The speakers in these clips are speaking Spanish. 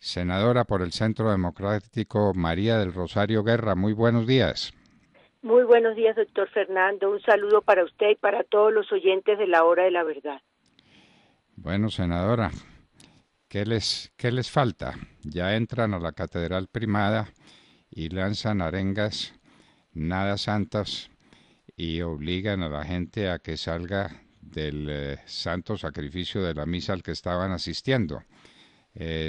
Senadora por el Centro Democrático, María del Rosario Guerra, muy buenos días. Muy buenos días, doctor Fernando. Un saludo para usted y para todos los oyentes de la Hora de la Verdad. Bueno, senadora, ¿qué les falta? Ya entran a la Catedral Primada y lanzan arengas nada santas y obligan a la gente a que salga del santo sacrificio de la misa al que estaban asistiendo.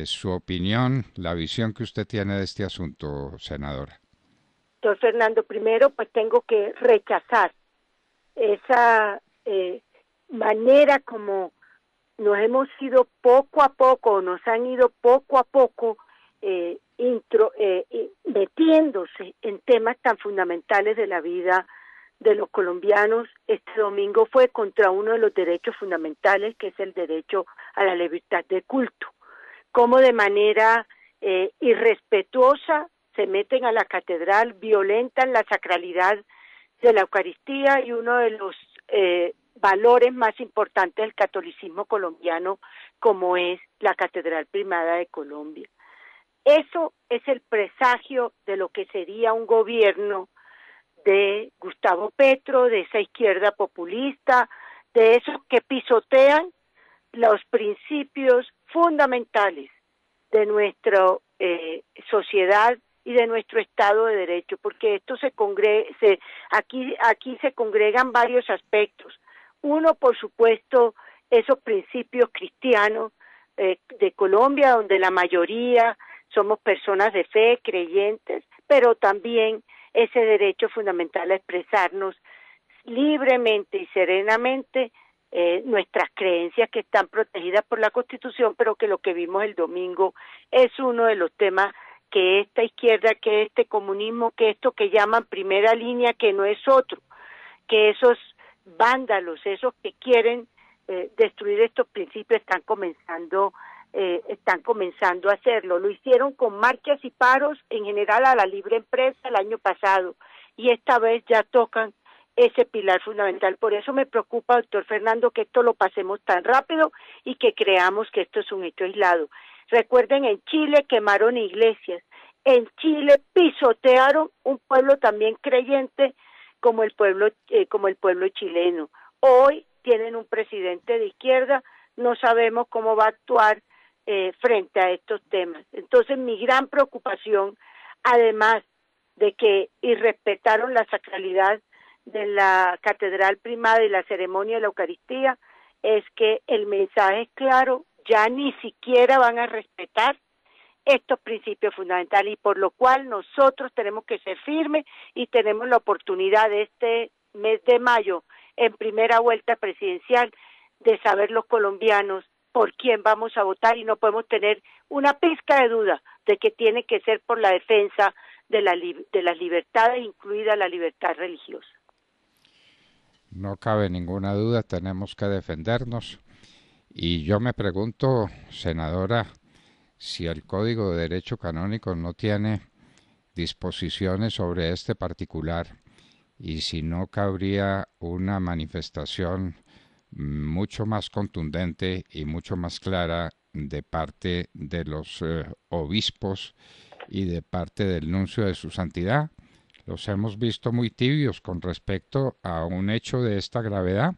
Su opinión, la visión que usted tiene de este asunto, senadora. Doctor Fernando, primero pues tengo que rechazar esa manera como nos hemos ido poco a poco, nos han ido poco a poco metiéndose en temas tan fundamentales de la vida de los colombianos. Este domingo fue contra uno de los derechos fundamentales, que es el derecho a la libertad de culto. Como de manera irrespetuosa se meten a la catedral, violentan la sacralidad de la Eucaristía y uno de los valores más importantes del catolicismo colombiano, como es la Catedral Primada de Colombia. Eso es el presagio de lo que sería un gobierno de Gustavo Petro, de esa izquierda populista, de esos que pisotean los principios fundamentales de nuestra sociedad y de nuestro Estado de Derecho, porque esto aquí se congregan varios aspectos. Uno, por supuesto, esos principios cristianos de Colombia, donde la mayoría somos personas de fe, creyentes, pero también ese derecho fundamental a expresarnos libremente y serenamente nuestras creencias, que están protegidas por la Constitución, pero que lo que vimos el domingo es uno de los temas que esta izquierda, que este comunismo, que esto que llaman primera línea, que no es otro, que esos vándalos, esos que quieren destruir estos principios están comenzando a hacerlo. Lo hicieron con marchas y paros en general a la libre empresa el año pasado, y esta vez ya tocan ese pilar fundamental. Por eso me preocupa, doctor Fernando, que esto lo pasemos tan rápido y que creamos que esto es un hecho aislado. Recuerden, en Chile quemaron iglesias, en Chile pisotearon un pueblo también creyente como el pueblo chileno. Hoy tienen un presidente de izquierda, no sabemos cómo va a actuar frente a estos temas. Entonces, mi gran preocupación, además de que irrespetaron la sacralidad de la Catedral Primada y la ceremonia de la Eucaristía, es que el mensaje es claro: ya ni siquiera van a respetar estos principios fundamentales, y por lo cual nosotros tenemos que ser firmes y tenemos la oportunidad de este mes de mayo, en primera vuelta presidencial, de saber los colombianos por quién vamos a votar, y no podemos tener una pizca de duda de que tiene que ser por la defensa de las libertades, incluida la libertad religiosa. No cabe ninguna duda, tenemos que defendernos. Y yo me pregunto, senadora, si el Código de Derecho Canónico no tiene disposiciones sobre este particular y si no cabría una manifestación mucho más contundente y mucho más clara de parte de los obispos y de parte del nuncio de su santidad. Los hemos visto muy tibios con respecto a un hecho de esta gravedad.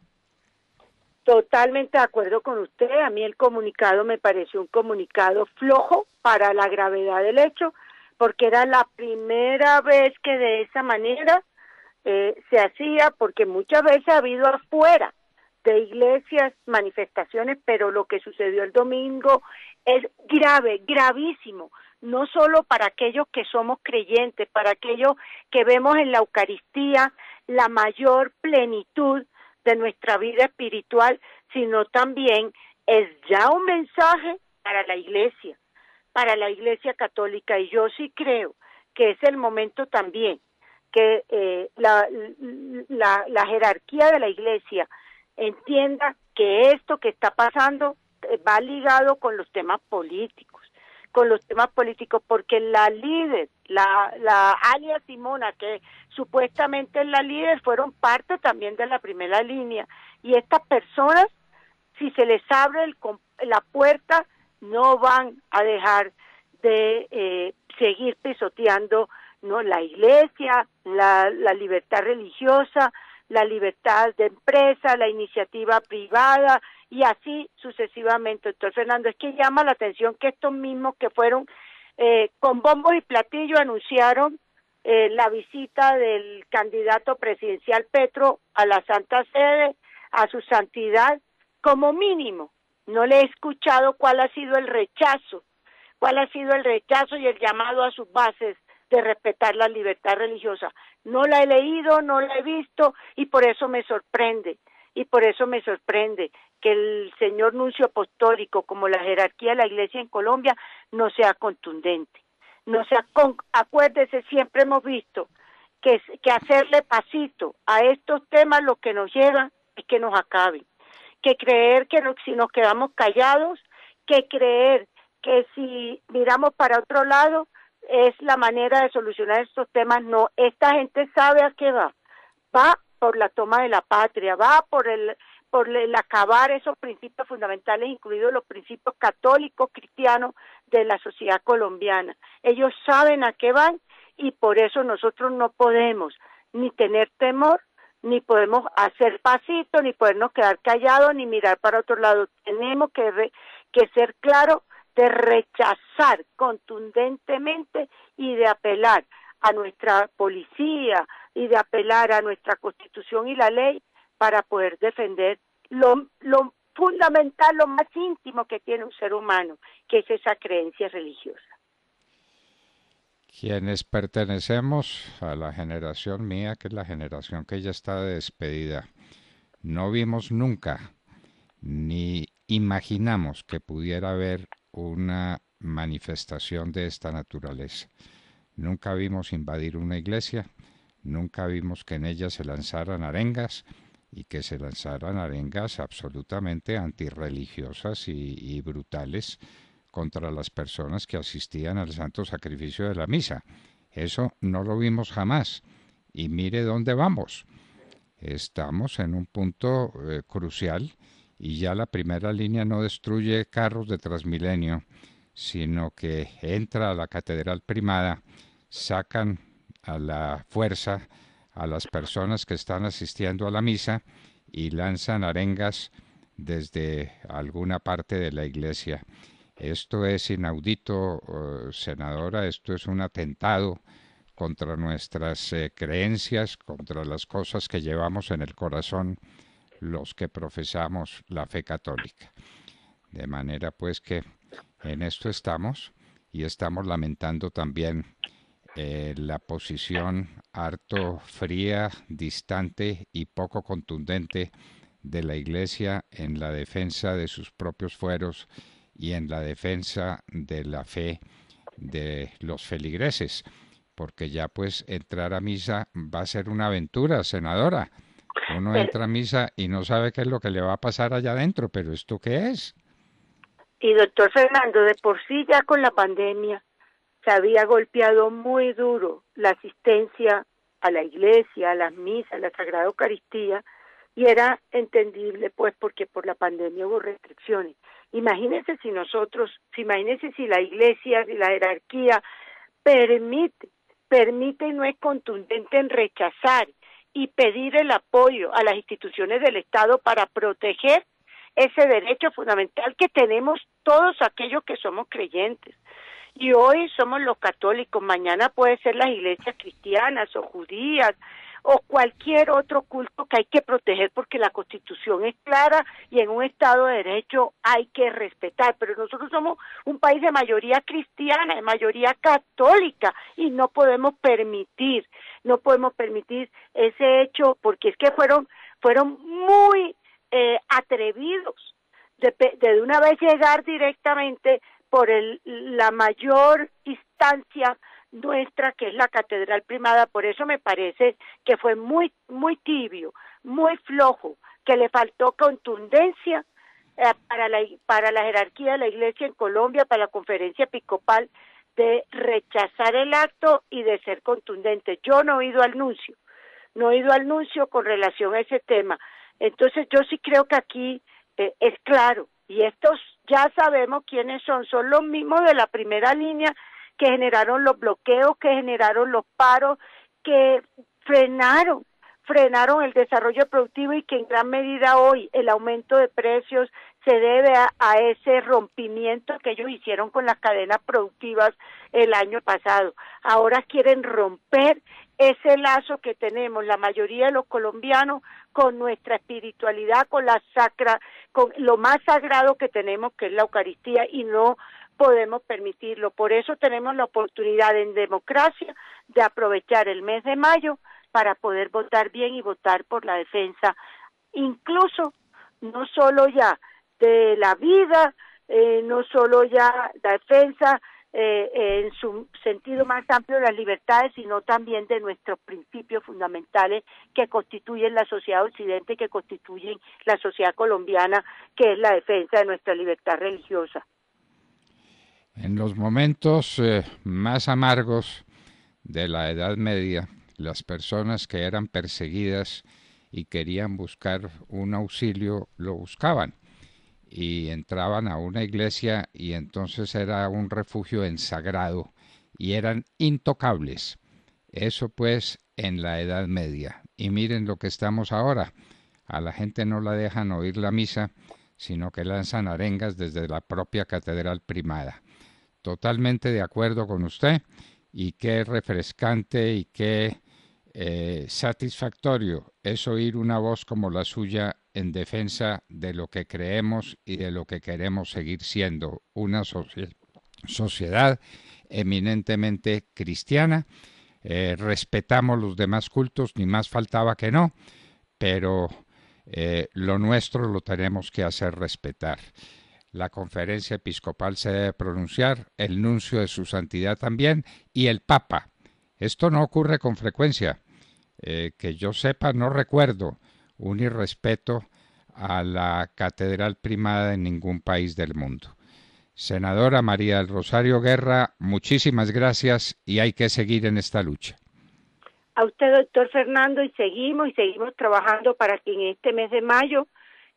Totalmente de acuerdo con usted. A mí el comunicado me pareció un comunicado flojo para la gravedad del hecho, porque era la primera vez que de esa manera se hacía, porque muchas veces ha habido afuera de iglesias manifestaciones, pero lo que sucedió el domingo es grave, gravísimo, no solo para aquellos que somos creyentes, para aquellos que vemos en la Eucaristía la mayor plenitud de nuestra vida espiritual, sino también es ya un mensaje para la iglesia católica, y yo sí creo que es el momento también que la jerarquía de la iglesia entienda que esto que está pasando va ligado con los temas políticos, porque la líder, la Alia Simona, que supuestamente es la líder, fueron parte también de la primera línea, y estas personas, si se les abre la puerta, no van a dejar de seguir pisoteando, ¿no?, la iglesia, la libertad religiosa, la libertad de empresa, la iniciativa privada y así sucesivamente. Doctor Fernando, es que llama la atención que estos mismos que fueron con bombos y platillos anunciaron la visita del candidato presidencial Petro a la Santa Sede, a su santidad, como mínimo. No le he escuchado cuál ha sido el rechazo y el llamado a sus bases de respetar la libertad religiosa. No la he leído, no la he visto y por eso me sorprende. Que el señor nuncio apostólico, como la jerarquía de la iglesia en Colombia, no sea contundente. Acuérdese, siempre hemos visto que hacerle pasito a estos temas lo que nos lleva es que nos acaben. Que creer que si nos quedamos callados, que creer que si miramos para otro lado es la manera de solucionar estos temas. No, esta gente sabe a qué va por la toma de la patria, va por el acabar esos principios fundamentales, incluidos los principios católicos cristianos de la sociedad colombiana. Ellos saben a qué van y por eso nosotros no podemos ni tener temor, ni podemos hacer pasito, ni podernos quedar callados, ni mirar para otro lado. Tenemos que ser claros de rechazar contundentemente y de apelar a nuestra policía y de apelar a nuestra Constitución y la ley para poder defender lo fundamental, lo más íntimo que tiene un ser humano, que es esa creencia religiosa. Quienes pertenecemos a la generación mía, que es la generación que ya está despedida, no vimos nunca ni imaginamos que pudiera haber una manifestación de esta naturaleza. Nunca vimos invadir una iglesia, nunca vimos que en ella se lanzaran arengas y que se lanzaran arengas absolutamente antirreligiosas y brutales contra las personas que asistían al santo sacrificio de la misa. Eso no lo vimos jamás. Y mire dónde vamos. Estamos en un punto crucial y ya la primera línea no destruye carros de Transmilenio, sino que entra a la Catedral Primada, sacan a la fuerza a las personas que están asistiendo a la misa y lanzan arengas desde alguna parte de la iglesia. Esto es inaudito, senadora, esto es un atentado contra nuestras creencias, contra las cosas que llevamos en el corazón los que profesamos la fe católica. De manera pues que en esto estamos y estamos lamentando también la posición harto fría, distante y poco contundente de la Iglesia en la defensa de sus propios fueros y en la defensa de la fe de los feligreses, porque ya pues entrar a misa va a ser una aventura, senadora. Uno entra a misa y no sabe qué es lo que le va a pasar allá adentro, pero ¿esto qué es? Y doctor Fernando, de por sí ya con la pandemia se había golpeado muy duro la asistencia a la iglesia, a las misas, a la Sagrada Eucaristía, y era entendible pues porque por la pandemia hubo restricciones. Imagínense si la iglesia, si la jerarquía permite y no es contundente en rechazar y pedir el apoyo a las instituciones del Estado para proteger ese derecho fundamental que tenemos todos aquellos que somos creyentes. Y hoy somos los católicos, mañana puede ser las iglesias cristianas o judías o cualquier otro culto que hay que proteger porque la Constitución es clara y en un Estado de Derecho hay que respetar. Pero nosotros somos un país de mayoría cristiana, de mayoría católica y no podemos permitir ese hecho porque es que fueron muy atrevidos de una vez llegar directamente por la mayor instancia nuestra, que es la Catedral Primada. Por eso me parece que fue muy tibio, muy flojo, que le faltó contundencia para la jerarquía de la Iglesia en Colombia, para la Conferencia Episcopal, de rechazar el acto y de ser contundente. Yo no he ido al nuncio con relación a ese tema. Entonces yo sí creo que aquí es claro, y estos ya sabemos quiénes son los mismos de la primera línea que generaron los bloqueos, que generaron los paros, que frenaron el desarrollo productivo y que en gran medida hoy el aumento de precios se debe a ese rompimiento que ellos hicieron con las cadenas productivas el año pasado. Ahora quieren romper ese lazo que tenemos la mayoría de los colombianos con nuestra espiritualidad, con lo más sagrado que tenemos, que es la Eucaristía, y no podemos permitirlo. Por eso tenemos la oportunidad en democracia de aprovechar el mes de mayo para poder votar bien y votar por la defensa, incluso no solo ya de la vida, no solo ya la defensa en su sentido más amplio de las libertades, sino también de nuestros principios fundamentales que constituyen la sociedad occidente, que constituyen la sociedad colombiana, que es la defensa de nuestra libertad religiosa. En los momentos más amargos de la Edad Media, las personas que eran perseguidas y querían buscar un auxilio, lo buscaban y entraban a una iglesia y entonces era un refugio en sagrado y eran intocables. Eso pues en la Edad Media. Y miren lo que estamos ahora. A la gente no la dejan oír la misa, sino que lanzan arengas desde la propia Catedral Primada. Totalmente de acuerdo con usted, y qué refrescante y qué satisfactorio es oír una voz como la suya en defensa de lo que creemos y de lo que queremos seguir siendo, una sociedad eminentemente cristiana. Respetamos los demás cultos, ni más faltaba que no, pero lo nuestro lo tenemos que hacer respetar. La conferencia episcopal se debe pronunciar, el nuncio de su santidad también, y el Papa. Esto no ocurre con frecuencia. Que yo sepa, no recuerdo un irrespeto a la Catedral Primada en ningún país del mundo. Senadora María del Rosario Guerra, muchísimas gracias y hay que seguir en esta lucha. A usted, doctor Fernando, y seguimos trabajando para que en este mes de mayo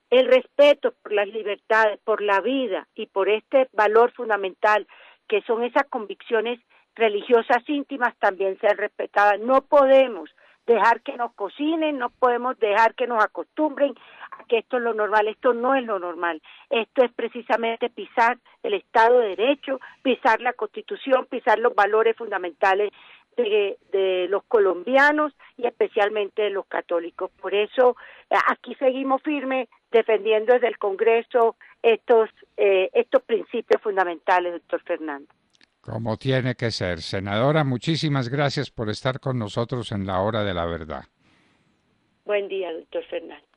el respeto por las libertades, por la vida y por este valor fundamental que son esas convicciones religiosas íntimas también sean respetadas. No podemos dejar que nos cocinen, no podemos dejar que nos acostumbren a que esto es lo normal. Esto no es lo normal. Esto es precisamente pisar el Estado de Derecho, pisar la Constitución, pisar los valores fundamentales de los colombianos y especialmente de los católicos. Por eso aquí seguimos firmes defendiendo desde el Congreso estos principios fundamentales, doctor Fernando. Como tiene que ser. Senadora, muchísimas gracias por estar con nosotros en la hora de la verdad. Buen día, doctor Fernando.